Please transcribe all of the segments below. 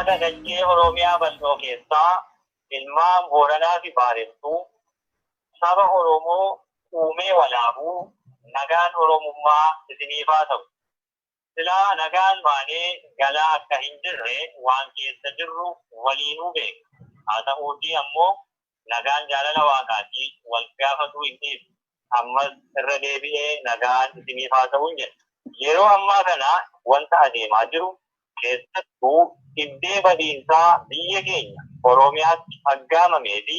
uummata dachee Oromiyaa bal'oo keessaa ilmaan Booranaa fi Baarentuu saba Oromoo uumee walaabuu nagaan Oromummaa isiniif haa ta'u. Silaa nagaan baanee galaa akka hin jirre waan keessa jirru waliinuu beeka. Haa ta'uutii ammoo nagaan jaalala waaqaatii wal gaafatuu hin dhiibu. Ammas irra deebi'ee nagaan isiniif haa ta'u jedha. Yeroo ammaa kana wanta adeemaa jiru keessattuu dhibdee badiinsaa biyya keenya Oromiyaatti aggaamamee fi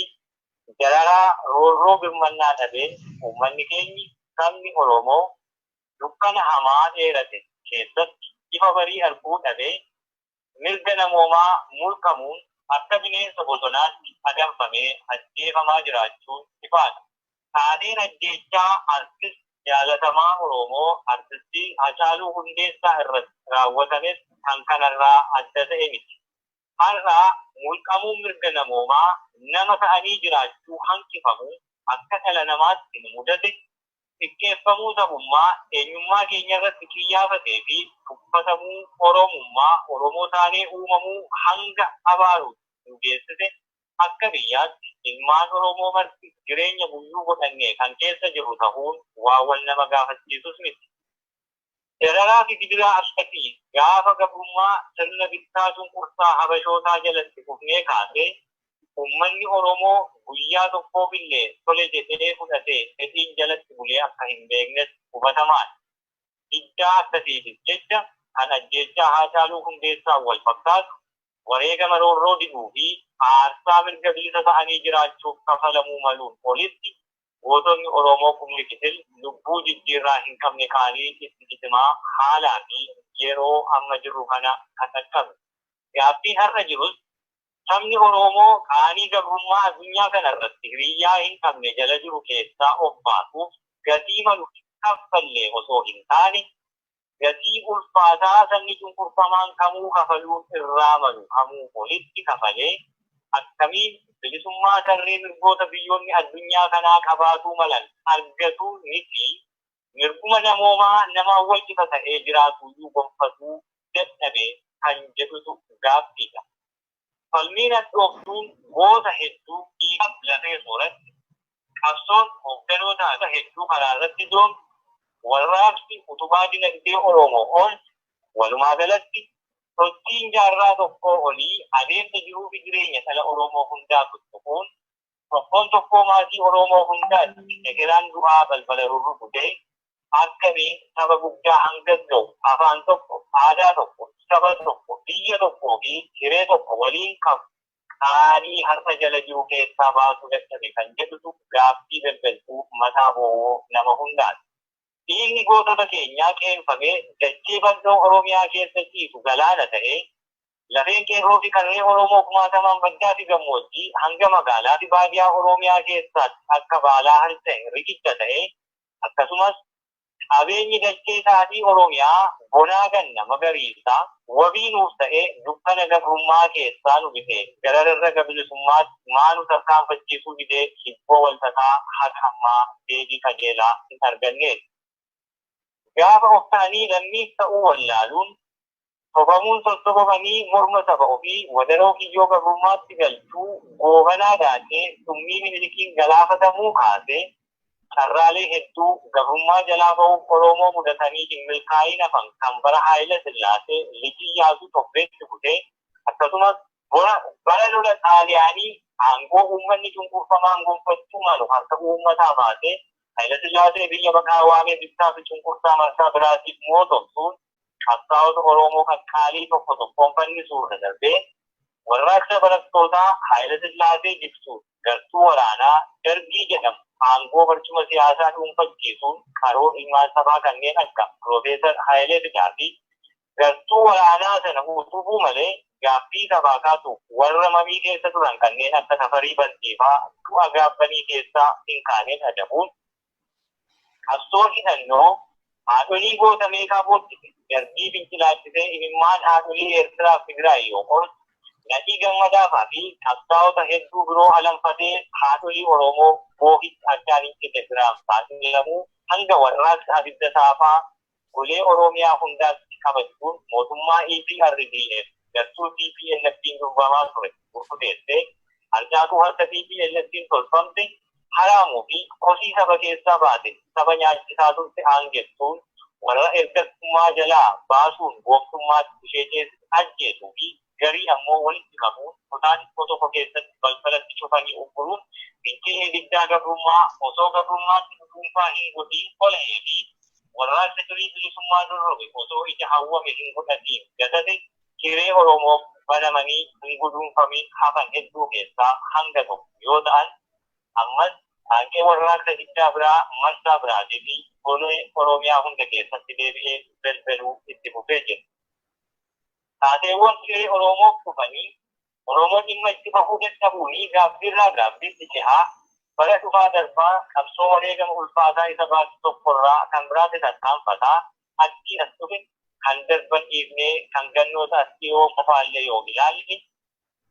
dararaa roorroo birmannaa dhabee uummanni keenyi sabni Oromoo dukkana hamaa dheerate keessatti ifa barii arguu dhabee mirga namoomaa mulqamuun akka bineensa bosonaatti adamfamee ajjeefamaa jiraachuun ifaadha. Taateen ajjeechaa artist jaalatamaa Oromoo artistii Hacaaluu Hundeessaa irratti raawwatames kan kanarraa adda ta'e miti. Har'aa mulqamuun mirga namoomaa nama ta'anii jiraachuu hanqifamu akka dhala namaatti mudate xiqqeeffamuu sabummaa eenyummaa keenya irratti xiyyeeffatee fi tuffatamuu Oromummaa Oromoo taanee uumamuu hanga abaaruutti nu geessite akka biyyaatti ilmaan Oromoo marti jireenya guyyuu godhannee kan keessa jiru ta'uun waa wal nama gaafachiisus miti. Dararaa fi gidiraa akkasii gaafa gabrummaa sirna bittaa cunqursaa habashootaa jalatti kufnee kaasee uummanni Oromoo guyyaa tokkoof illee tole jedhee fudhatee fedhiin jalatti bulee akka hin beeknes hubatamaadha. Diddaa akkasiifis jecha kan ajjeechaa Haacaaluu Hundeessaa wal fakkaatu wareegama roorroo diduu fi aarsaa mirga bilisa ta'anii jiraachuuf kafalamuu maluun olitti gootonni Oromoo kumni kitil lubbuu jijjiirraa hin qabne kaanii itti jitimaa haalaa fi yeroo amma jirru kana kan dhaqqabe. Gaaffiin har'a jirus sabni Oromoo qaanii gabrummaa addunyaa kanarratti hiriyyaa hin qabne jala jiru keessaa of baasuuf gatii malu kaffallee osoo hin taane gatii ulfaataa sabni cunqurfamaan kamuu kafaluun irraa malu hamuu olitti kafalee akkamiin bilisummaa tarree mirgoota biyyoonni addunyaa kanaa qabaatuu malan argatuu miti mirguma namoomaa nama wal qixa ta'ee jiraatuyyuu gonfatuu dadhabee kan jedhutu gaaffiidha. Falmiin addooftuun goota hedduu dhiigaaf lafee sooratti qabsoon hoogganoota hedduu karaa irratti doomte warraaqsi utubaa dinagdee Oromoo oolche walumaa galatti sochiin jaarraa tokkoo olii adeemsa jiruu fi jireenya dhala Oromoo hundaa tuttuquun tokkoo maatii Oromoo hundaatti egeraan du'aa balbala rurrukutee akkamiin saba guddaa hanga ga'u afaan tokko aadaa tokko saba tokko biyya tokkoo fi hiree tokko waliin qabu qaanii har'a jala jiru keessaa baasuu dadhabe kan jedhutu gaaffii galgalchuu mataa bo'oo nama hundaati. Dhiigni gootota keenyaa qeenfamee dachee bal'oo Oromiyaa keessa ciisu galaana ta'ee lafeen qeerroo fi qarree Oromoo kumaatamaan baddaa fi gammoojjii hanga magaalaa fi baadiyyaa Oromiyaa keessaatti akka baalaa harca'e riqicha ta'ee akkasumas qabeenyi dachee taatii Oromiyaa bonaa ganna magariisaa wabii nuuf ta'ee dukkana gabrummaa keessaa nu bitee gararra bilisummaatti maanu tarkaanfachiisuu didee hibboo waltataa haqa ammaa deebii qajeelaa hin arganneedha. Gaafa of ta'anii lammiif ta'uu wallaaluun sobamuun sosobamanii morma saba ofii wadaroo kiyyoo gabrummaatti galchuu goobanaa daatee dhummii minilikiin galaafatamuu kaasee carraalee hedduu gabrummaa jalaa ba'uuf Oromoo mudatanii hin milkaa'in hafan kan bara Haayila Sillaasee liqii yaasuu tokkeetti butee akkasumas bara lola xaaliyaanii aangoo uummanni cunqurfamaan gonfachuu malu harka uummataa baasee Haayila Sillaasee biyya maqaa waamee bittaa fi cunqursaa marsaa biraatiif mootomsuun qabsaa'ota Oromoo kan qaalii tokko tokkoon fannisuurra darbee warraaqsa barattootaa Haayila Sillaasee jibsuun gartuu waraanaa darbii jedhamu aangoo barcuma siyaasaa dhuunfachiisuun karoo ilmaan sabaa kanneen akka Piroofeesar Haayilee Fidaa fi gartuu waraanaa sana utubuu malee gaaffii sabaa kaasuuf warra mamii keessa turan kanneen akka Safarii Barsiifaa du'a gaabbanii keessaa hin kaaneen adabuun qabsoo hidhannoo haadholii goota meeqaa booddee darbii fincilaachisee imimmaan haadholii Eertiraa fi Tigraay yoo qolu nadhii gammadaafaa fi qabsaa'ota hedduu biroo alanfatee haadholii Oromoo boohitti addaan hin cite biraan taasifamu hanga warraaqsa abidda saafaa golee Oromiyaa hundaatti kabajuun mootummaa EPRDF gartuu TPLFtiin durbamaa ture gurgudeessee harcaatuu harka TPLFtiin tolfamte haraamuu fi kosii saba keessaa baate saba nyaachisaa turte aangessuun warra ergasummaa jalaa baasuun gooftummaatti ishee keessatti ajjeesuu fi garii ammoo walitti qabuun kutaa xiqqoo tokko keessatti balbalatti cufanii ugguruun fincilli diddaa gabrummaa osoo gabrummaatti dhuunfaa hin godhiin qolee fi warraaqsa durii bilisummaa dorrobe osoo ija hawwame hin godhatiin gatate hiree Oromoo banamanii hin guduunfamiin hafan hedduu keessaa hanga tokko yoo ta'an ammas hanqee warraaqsa diddaa biraa marsaa biraatii fi Oromiyaa hunda keessatti deebi'ee balbaluu itti fufee jira. Taateewwan hiree Oromoof dhufanii Oromoo dhimma itti bahuu dadhabuunii gaaffiirraa gaaffiitti cehaa bara dhufaa darbaa qabsoo wareegama ulfaataa isa baasu tokkorraa kan biraatti tarkaanfataa achii as dhufe kan darban dhiifnee kan gannoota as dhiyoo qofaallee yoo ilaalle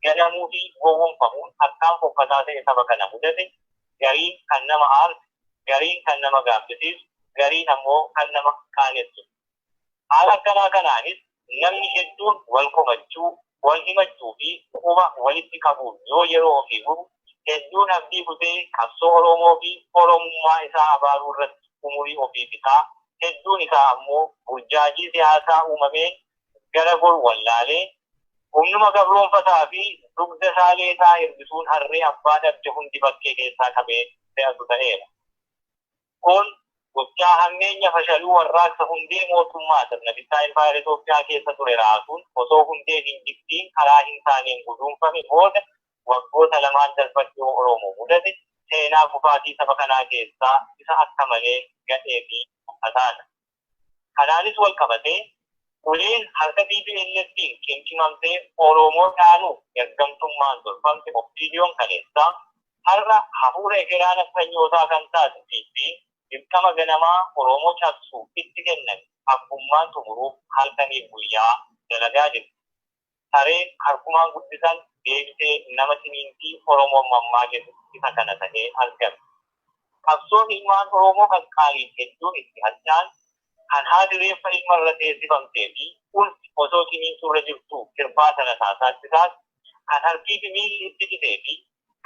ganamuu fi gowwoomfamuun akkaan fokkataa ta'e saba kana mudate gariin kan nama aarsu gariin kan nama gaabbisiisu gariin ammoo kan nama qaanessu. Haala akkanaa kanaanis namni hedduun wal komachuu wal himachuu fi quba walitti qabuun yoo yeroo ofii gubu hedduun abdii kutee qabsoo Oromoo fi Oromummaa isaa abaaruu irratti umurii ofii bitaa hedduun isaa ammoo burjaajii siyaasaa uumameen gara gol wallaalee humnuma gabroonfataa fi dugda saaleetaa hir'isuun harree abbaa dhabde hundi bakkee keessaa qabee fe'atu ta'eera. Kun gochaa hammeenya fashaluu warraaqsa hundee mootummaa sirna bittaa impaayera Itoophiyaa keessa ture raasuun osoo hundee hin jibbiin karaa hin taaneen guduunfame booda waggoota lamaan darbachuu Oromoo mudate seenaa kufaatii saba kanaa keessaa isa akka malee gadhee fi hataadha. Kanaanis wal qabatee uleen harka TPLFtiin cimcimamtee Oromoo dhaanuuf ergamtummaan tolfamte Oppiidiyoon kaleessaa har'a hafuura ekeraan akkanyootaa kan taasisee fi dirqama ganamaa Oromoo cabsuu itti kennan abbummaan xumuruuf halkaniif guyyaa dalagaa jiru. Sareen harkumaan guddisan deebisee nama siniintii Oromoon mammaa jedhu isa kana ta'ee argame. Qabsoon ilmaan Oromoo kan qaaliin hedduun itti harcaan kan haati reeffa ilma irra teessifamtee fi ulfi osoo siniintuu irra jirtu sirbaa sana taasisaas kan harkii fi miilli itti citee fi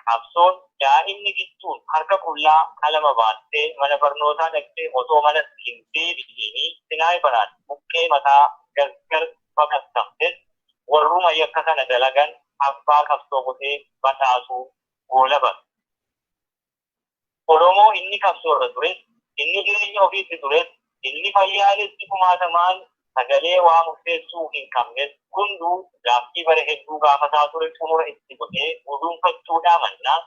qabsoon daa'imni gittuun harka qullaa qalama baattee mana barnootaa dhaqxee osoo mana hin deebi'inii sinaayii baraan buqqee mataa gargar baqattamtes warruma yakka kana dalagan abbaa qabsoo godhee badhaasuu goolaban. Oromoo inni qabsoo irra ture, inni jireenya ofiitti ture, inni fayyaalessi kumaatamaan sagalee waa murteessuu hin qabnes hunduu gaaffii bara hedduu gaafataa ture xumura itti godhee guduunfachuudhaa mannaa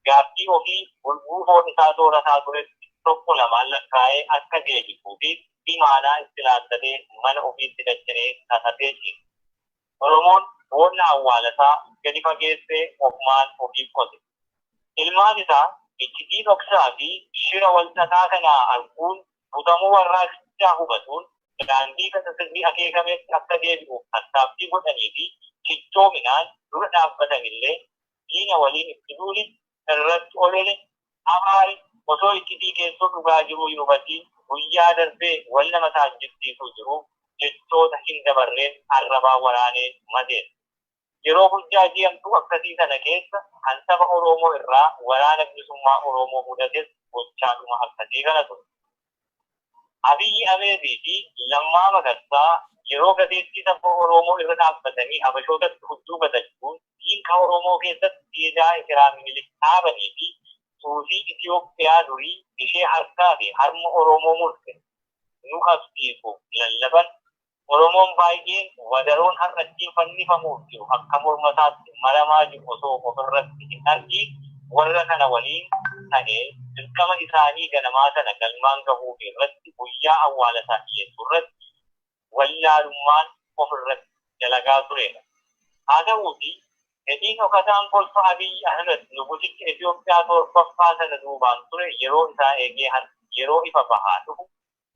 gaaffii ofii bulbuu foon isaa soorataa ture tokko lamaan lakkaa'ee akka deebisuu fi imaanaa itti laattatee mana ofiitti dachanee taasisee jira. Oromoon boonna awwaalasaa gadi fageessee ofumaan ofiif qote. Ilmaan isaa iccitii dhoksaa fi shira walxaxaa kanaa arguun butamuu warraaqsichaa hubatuun daandii kana sirrii akeekametti akka deebi'uuf tattaaffii godhanii fi cichoominaan dura dhaabbatanillee diina waliin itti duuli irratti olole abaari osoo iccitii keessoo dhugaa jiruu hin hubatiin guyyaa darbee wal nama taajjibsiisuu jiru jechoota hin dabarreen arrabaa waraanee madeera. Yeroo burjaajii hamtuu akkasii sana keessa kan saba Oromoo irraa waraana bilisummaa Oromoo mudates gochaadhuma akkasii kana ture. Abiyyi Ahmedii fi Lammaa Magarsaa yeroo gateettii saba Oromoo irra dhaabbatanii habashootatti hudduu gatachuun diinka Oromoo keessatti siidaa Ekeraa Minilik dhaabanii fi suufii Itoophiyaa durii ishee harkaa fi harma Oromoo murte nu qabsiisuuf lallaban Oromoon baay'een wadaroon har'attiin fannifamuuf jiru akka mormataatti maramaa jiru osoo ofirratti hin argiin warra kana waliin ta'ee dirqama isaanii ganamaa sana galmaan gahuu irratti guyyaa awwaalasaa dhiyeessuu irratti wallaalummaan ofirratti dalagaa turedha. Haa ta'uuti fedhiin dhokataan kolfa Abiyyi Ahmed nugusicha Itoophiyaa torbaffaa sana duubaan ture yeroo isaa eegee yeroo ifa bahaa dhufu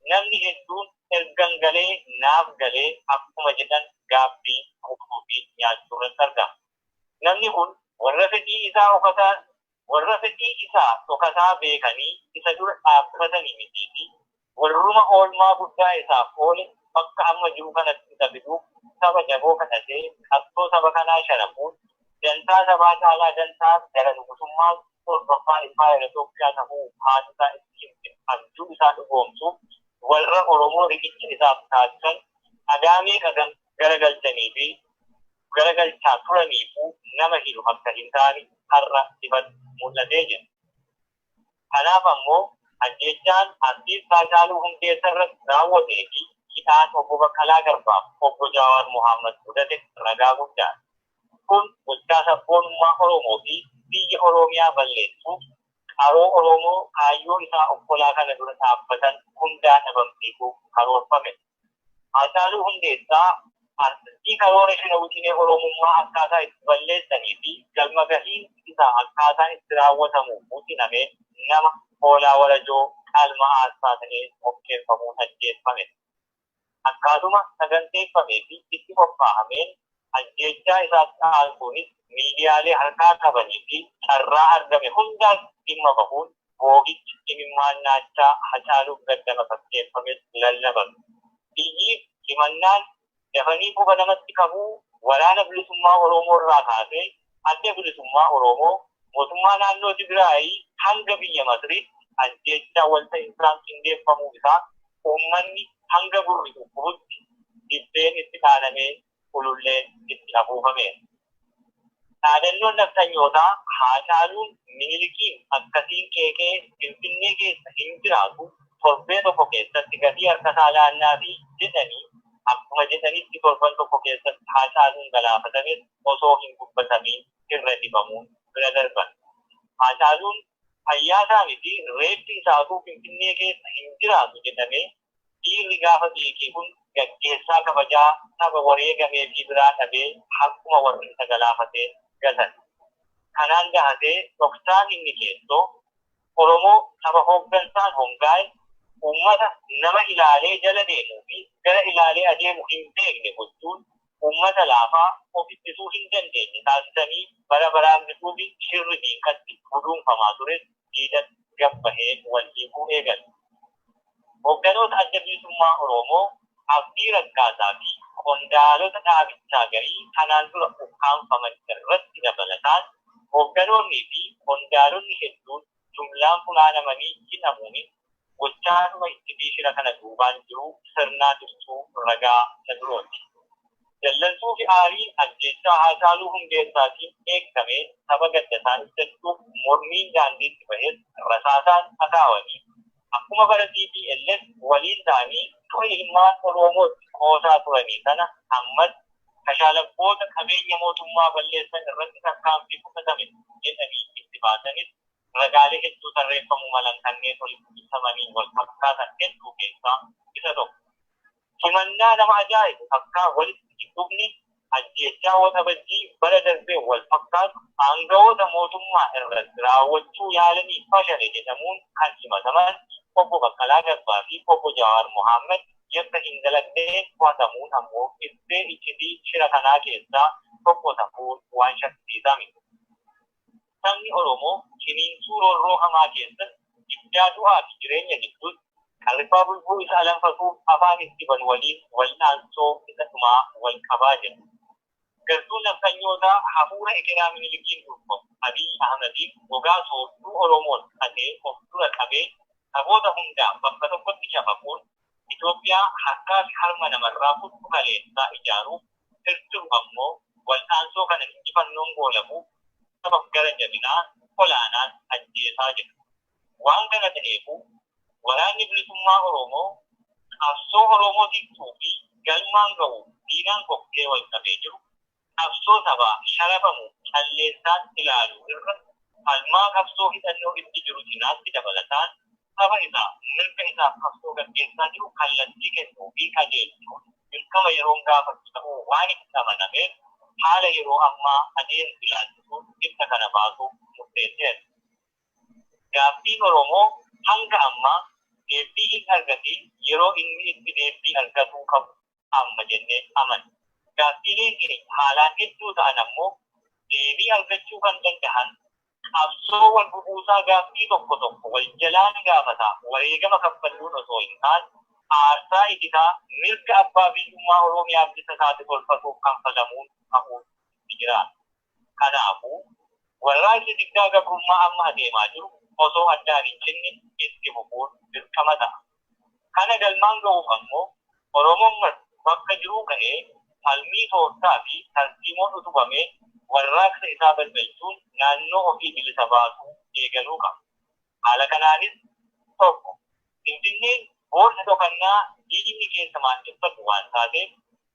namni hedduun ergan galee naaf galee akkuma jedhan gaaffii hubuu fi nyaachuu irratti argama. Namni kun warra fedhii isaa dhokataa beekanii isa dura dhaabbatanii mitii fi warruma oolmaa guddaa isaaf oole bakka amma jiru kanatti isa fiduu saba jaboo kadhatee qabsoo saba kanaa sharafuun dantaa sabaa caalaa dantaa gara nugutummaa torbaffaa ilmaa Itoophiyaa ta'uu haatisaa ittiin abjuu isaa dhugoomsuuf warra Oromoo riqicha isaaf taasisan agaamee garagalchanii fi garagalchaa turaniifuu nama hiru akka hin taane har'a ifatti mul'atee jira. Kanaaf ammoo ajjechaan artiist Haacaaluu Hundeessaa irratti raawwatee fi hidhaan obbo Baqqalaa Garbaaf obbo Jawaar Mohaammed fudhate ragaa guddaadha. Kun gochaa sabboonummaa Oromoo fi biyya Oromiyaa balleessuuf qaroo Oromoo kaayyoo isaa obbolaa kana dura dhaabbatan hundaa dhabamsiisuuf karoorfame. Haacaaluu Hundeessaa artistii karoora ishee wixinee Oromummaa akkaataa itti balleessanii fi galma gahiin isaa akkaataa itti raawwatamuuf wixiname nama hoolaa walajoo qalma aarsaa ta'ee qopheeffamuun ajjeeffame. Akkaatuma saganteeffamee fi itti qophaa'ameen ajjechaa isaatti aansuunis miidiyaalee harkaa qabanii fi carraa argame hundaas dhimma bahuun boogichi dhimimmaannaachaa Haacaaluuf gaddama fakkeeffames lallabame. Biyyi himannaan dafanii quba namatti qabuu waraana bilisummaa Oromoo irraa kaasee adda bilisummaa Oromoo mootummaa naannoo Tigraayii hanga biyya Masriitti ajjechaa walta'iinsaan qindeeffamuu isaa uummanni hanga gurri dhukkubutti dibbeen itti dhaanamee ululleen itti afuufame. Dhaadannoon nafxanyootaa Haacaaluun Minilikiin akkasiin qeeqee Finfinnee keessa hin jiraatu torbee tokko keessatti gatii harka saalaannaa fi jedhanii akkuma jedhanitti torban tokko keessatti Haacaaluun galaafatames osoo hin dubbatamiin irra dhibamuun bira darban. Haacaaluun fayyaasaa miti reeffi isaatuu Finfinnee keessa hin jiraatu jedhamee dhiirri gaafa beekee kun gaggeessaa kabajaa saba wareegamee fi biraa dhabee akkuma warri isa galaafatee gatan. Kanaan gahatee dhoksaaan inni keessoo Oromoo saba hooggansaan hongaa'e uummata nama ilaalee jala deemuu fi gara ilaalee adeemu hin beekne gochuun uummata laafaa of ittisuu hin dandeenye taasisanii bara baraan bituu fi shirri diinqatti guduunfamaa ture diidan gabbahee wal hiikuu eegale. Hoogganoota adda bilisummaa Oromoo Abdii Raggaasaa fi qondaalota dhaabichaa garii kanaan dura ukkaanfaman irratti dabalataan hoogganoonnii fi qondaalonni hedduun jumlaan funaanamanii hidhamuunis gochaadhuma itti shira kana duubaan jiru sirnaa dursuu ragaa isa durooti. Dallansuu fi aariin ajjechaa Haacaaluu Hundeessaatiin eegame saba gaddasaa ibsachuuf mormiin daandiitti bahes rasaasaan akaawanii akkuma bara TPLF waliin ta'anii ture ilmaan Oromootti qoosaa turanii sana ammas kashaalabboota qabeenya mootummaa balleessan irratti tarkaanfii fudhatame jedhanii itti baasanis ragaalee hedduu tarreeffamuu malan kanneen walitti ibsamanii wal fakkaatan hedduu keessaa isa tokko. Himannaa nama ajaa'ibu akka walitti hidhuufni ajjechaa waxabajjii bara darbee wal fakkaatu aangawoota mootummaa irratti raawwachuu yaalanii fashale jedhamuun kan himataman obbo Baqqalaa Garbaa fi obbo Jawaar Mohaammed yakka hin dalagdee to'atamuun ammoo ittee iccitii shira kanaa keessaa tokko ta'uun waan shakkisiisaa miti. Sabni Oromoo ciniinsuu roorroo hamaa keessatti ibsaa du'aa fi jireenya gidduutti qarriffaa bulbuu isa alanfatuuf afaan itti ban waliin wal'aansoo isa dhumaa wal qabaa jedhu. Gartuun nafxanyootaa hafuura ekeraa Minilikiin durfamu Abiy Ahmediif gogaa soodduu Oromoon qatee of dura qabee saboota hundaa bakka tokkotti shafaquun Itoophiyaa harkaa fi harma namarraa fudhu kaleessaa ijaaruuf sirtuu ammoo wal'aansoo kana injifannoon goolamuuf sabab gara jabinaa olaanaan ajjeesaa jira. Waan kana ta'eefuu waraanni bilisummaa Oromoo qabsoo Oromoo tiktuu fi galmaan ga'uu diinaan kokkee wal qabee jiru qabsoo sabaa sharafamu calleessaan ilaaluu irra falmaa qabsoo hidhannoo itti jiru cinaatti dabalataan saba isaa mirga isaaf qabsoo gaggeessaa jiru kallattii kennuu fi qajeelchuun dirqama yeroon gaafatu ta'uu waan itti amanameef haala yeroo ammaa adeemsa ilaalchisuun ibsa kana baasuuf murteesseera. Gaaffiin Oromoo hanga ammaa deebii hin argatiin yeroo inni itti deebii argatuu qabu amma jennee amana. Gaaffiileen keenya haalaan hedduu ta'an ammoo deebii argachuu kan danda'an qabsoo wal bubuusaa gaaffii tokko tokko wal jalaan gaafataa wareegama kaffalluun osoo hin taane aarsaa iditaa mirga abbaa biyyummaa Oromiyaa bilisa isaatti golfatuuf kanfalamuun ta'uun ni jira. Kanaafuu warraaqsi diddaa gabrummaa amma adeemaa jiru osoo addaan hin cinne itti fufuun dirqama ta'a. Kana galmaan ga'uuf ammoo Oromoon bakka jiruu ka'ee falmii tooftaa fi tartiimoon utubamee warraaqsa isaa balbalchuun naannoo ofii bilisa baasuu eegaluu qaba. Haala kanaanis tokko Finfinneen boorsa dhokannaa diinni keessa maandeffatu waan taateef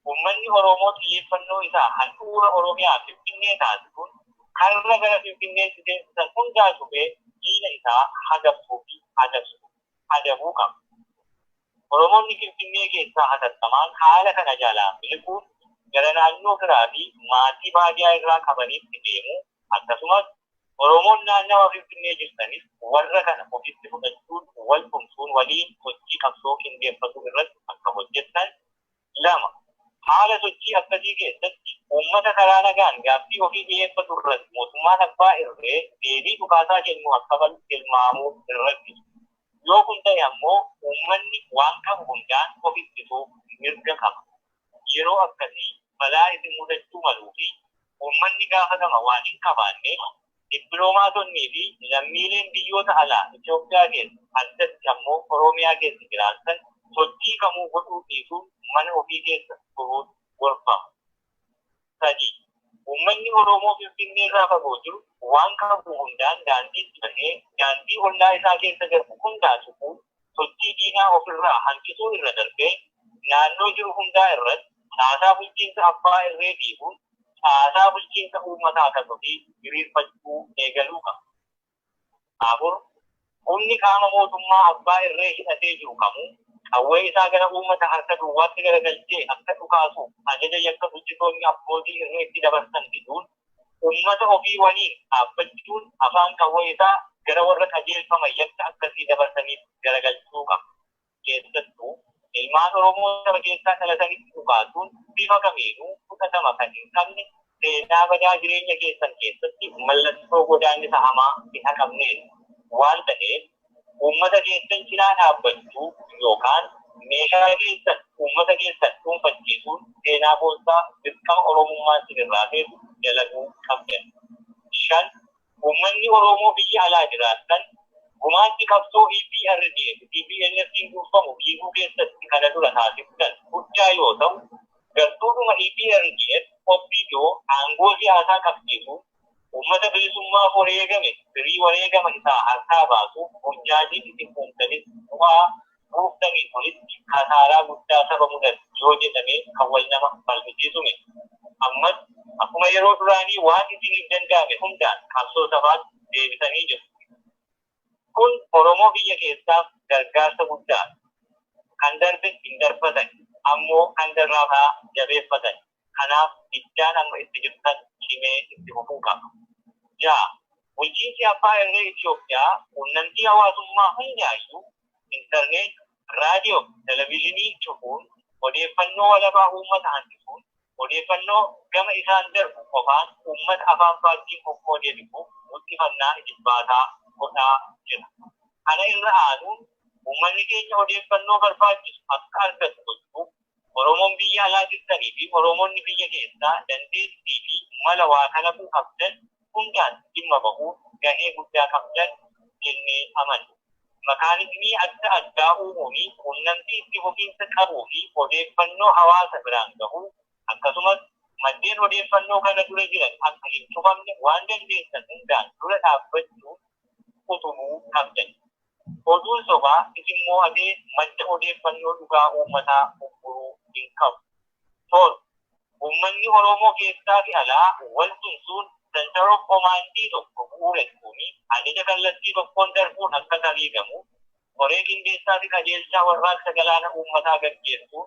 uummanni Oromoo xiyyeeffannoo isaa handhuura Oromiyaa Finfinnee taasisuun karra gara Finfinneetti deemsisan hundaa dhufee diina isaa hagabsuu fi adabuu qaba. Oromoonni Finfinnee keessaa hatattamaan haala kana jalaa miliquun gara naannoo biraa fi maatii baadiyyaa irraa qabaniitti deemuu akkasumas Oromoon naannawa Finfinnee jirtanis warra kana ofitti fudhachuun wal tumsuun waliin sochii qabsoo qindeeffatu irratti akka hojjettan. Lama haala sochii akkasii keessatti uummata karaa nagaan gaaffii ofii dhiyeeffatu irratti mootummaan abbaa irree deebii dhukaasaa kennu akka tilmaamuu irratti. Yoo kun ta'e ammoo uummanni waan qabu hundaan of ittisuuf mirga qaba. Yeroo akkasii balaa isin mudachuu maluu fi uummanni gaafatama waan hin qabaanne dippiloomaatonnii fi lammiileen biyyoota alaa Itoophiyaa keessa addatti ammoo Oromiyaa keessa jiraatan sochii kamuu godhuu dhiisuun mana ofii keessa turuun gorfama. Sadii uummanni Oromoo Finfinnee irraa fagoo jiru waan qabu hundaan daandiitti bahee daandii ollaa isaa keessa darbu hundaa cufuun sochii diinaa ofirraa hanqisuu irra darbee naannoo jiru hundaa irratti caasaa bulchiinsa abbaa irree diiguun caasaa bulchiinsa uummataa kan ofii hiriirfachuu eegaluu qaba. Afur humni qaama mootummaa abbaa irree hidhatee jiru kamuu qawwee isaa gara uummata harka duwwaatti garagalchee akka dhukaasuuf ajaja yakka bulchitoonni abbootii irreetti dabarsan diduun uummata ofii waliin dhaabbachuun afaan qawwee isaa gara warra qajeelfama yakka akkasii dabarsaniif garagalchuu qaba. Keessattuu ilmaan Oromoo saba keessaa dhalatanitti dhukaasuun bifa kamiinuu fudhatama kan hin qabne seenaa badaa jireenya keessan keessatti mallattoo godaannisa hamaa hin haqamneedha waan ta'eef uummata keessan cinaa dhaabbachuu yookaan meeshaa keessan uummata keessan dhuunfachiisuun seenaa boonsaa dirqama Oromummaa isinirraa feetu dalaguu qabdan. 5 uummanni Oromoo biyya alaa jiraatan gumaanni qabsoo EPRDF TPLF'n durfamu biifuu keessatti kana dura taasiftan guddaa yoo ta'u gartuudhuma EPRDF OPDO aangoo siyaasaa qabsiisuun uummata bilisummaa wareegame firii wareegama isaa harkaa baasuuf hojjaajii isin uumtanis bu'aa buuftanii olitti kasaaraa guddaa saba mudatu yoo jedhamee kan wal nama falmisiisume. Ammas akkuma yeroo duraanii waan isiniif danda'ame hundaan qabsoo sabaatti deebisanii jiru. Kun Oromoo biyya keessaaf gargaarsa guddaadha. Kan darbe hin darbatan ammoo kan darraafaa jabeeffatan. Kanaaf iddaan amma itti jirtan cimee itti fufuu qaba. 6 bulchiinsi abbaa irree Itoophiyaa quunnamtii hawaasummaa hundaayyuu intarneet, raadiyoo, televezyiinii cufuun odeeffannoo walabaa uummata hambisuun odeeffannoo gama isaan darbu qofaan uummata afaan faajjiin qoqqoodee bifuuf mul'ifannaa ijibbaataa godhaa jira. Kana irra aanuun uummanni keenya odeeffannoo barbaachisu akka argatu gochuuf Oromoon biyya alaa jirtanii fi Oromoonni biyya keessaa dandeettii fi mala waa kalaquu qabdan hundaan dhimma bahuun gahee guddaa qabdan jennee amanna. Makaanizmii adda addaa uumuun quunnamtii itti fufiinsa qabuu fi odeeffannoo hawaasa biraan gahuu akkasumas maddeen odeeffannoo kana dura jiran akka hin cufamne waan dandeessan hundaan dura dhaabbachuun utubuu qabdan. Oduun sobaa isimmoo adee madda odeeffannoo dhugaa uummataa ugguruu hin qabu. 4 uummanni Oromoo keessaa fi alaa wal tumsuun Center of Command tokko bu'uureessuun ajaja kallattii tokkoon darbuun akka taasifamu qoree qindeessaa fi qajeelchaa warraaqsa galaana uummataa gaggeessuun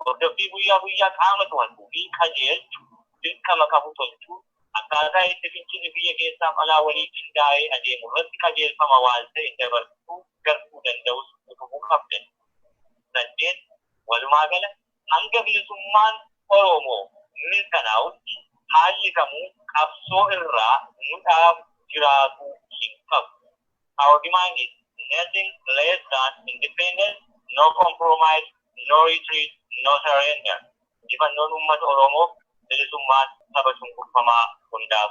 hordoffii guyyaa guyyaa qaama to'atuu fi qajeelchu dirqama qabu tolchuun akkaataa itti fincilli biyya keessaaf alaa waliin qindaa'ee adeemu irratti qajeelfama waan ta'e dabarsuu gartuu danda'us utubuu qabdan. 8 walumaa gala hanga bilisummaan Oromoo mirkanaa'utti haalli kamuu qabsoo irraa nu dhaabu jiraatu hin qabu. Our demand is nothing less than independence, no compromise, no retreat, no surrender. Injifannoon uummata Oromoo bilisummaan saba cunqurfamaa hundaaf